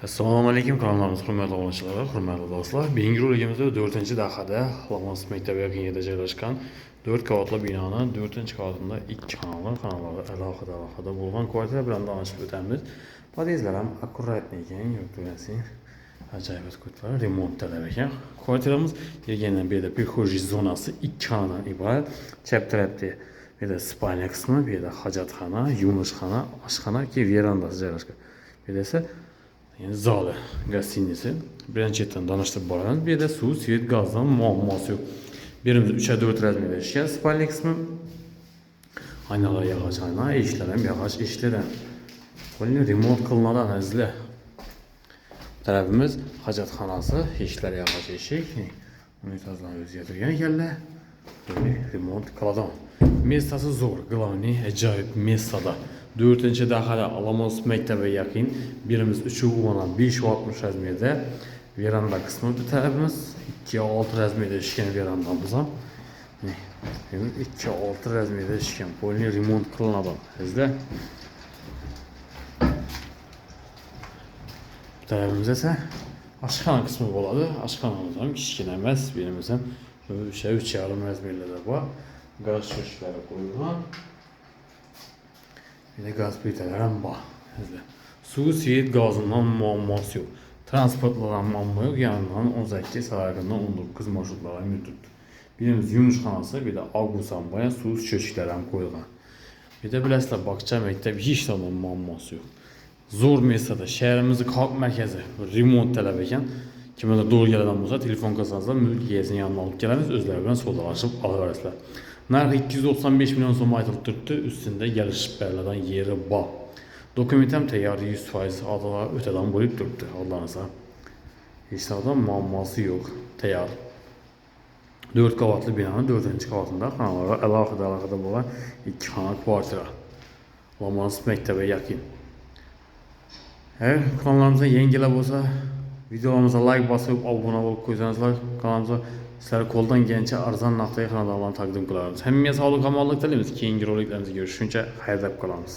Assalomu alaykum, kanalimiz hurmatli obunachilar, hurmatli do'stlar. Bugungi roligimizda 4-dahada Lavons maktabi yaqinida joylashgan 4 qavatli binoni 4-qavatida 2 xonali alohida bo'lgan kvartira bilan tanishib o'tamiz. Podyezdlar ham akkuratni ekan, yurtdo'lasi ajoyib kvartira, remont talab ekan. Kvartiramiz degandan beri prixojiy zonasi 2 xonadan iborat. Chap tarafda bu yerda spalnya qismi, bu yerda hojatxona, yuvishxona, oshxona va verandasi joylashgan. Bu yerda esa yani zali, gostinisi. Birinchi chetdan tanishtirib boramiz. Bu yerda suv, svet, gazdan muammosi yo'q. Birimiz 3x4 razmerda ishgan spalnya qismi. Aynalar yog'och ayna, eshiklar ham yog'och eshiklar. Qo'lni remont qilinadi azizlar. Tarafimiz hojatxonasi, eshiklar yog'och eshik. Unitazlarni o'zgartirgan ekanlar. Remont qiladan. Mestasi zo'r, glavniy ajoyib mestada. 4-dahada Lavons maktabi yaqin. Birimiz 3,5-60 razmerda. Veranda qismi tarafimiz 2,6 razmerda ishgan verandamiz ham. 2,6 razmerda ishgan. Polni remont qilinadi. Sizlar tarafimiz esa oshxona qismi bo'ladi. Oshxonamiz ham kichkina emas, birimiz ham 3,5 razmerda bor. Gaz sho'shlari qo'yilgan. Bir de gaz plitalar ham bor. Suv, svet, gazından muammosi yo'q. Transportlardan muammo yo'q. Yanından 18, Saraygandan 19 marshrutlar ham yuribdi. Birimiz yumishxonasi, bir de avgust ham bor, suv cho'chiklar ham qo'yilgan. Bir de bilasizlar, bog'cha maktab hech tomondan muammosi yo'q. Zo'r mesada, shahrimizni xalq markazi, remont talab ekan. Kimdir do'rgalardan bo'lsa, telefon qilsangiz, mulk egasini yoniga olib kelamiz, o'zlari bilan savdolashib olaverasizlar. Narxi 295 milyon so'm aytilib turibdi, ustida kelishib beriladigan yeri bor. Dokument ham tayyor, 100% odalar o'tadan bo'lib turibdi, aldansa. Hech qanday muammosi yo'q, tayyor. 4 qavatli binoni 4-qavatida xonalar alohida bo'lgan 2 xona kvartira. Lavons maktabi yaqin. Kanalimizga yangilar bo'lsa, videolarimizni like bosib, obuna bo'lib qo'ysanizlar, kanalimizga sizlar qo'ldan kelgancha arzon narxdagi xonadonlarni taqdim qilamiz. Hammaga sog'lik, omonlik tilaymiz. Keyingi roliklarimizga ko'rishguncha xayrlab qolamiz.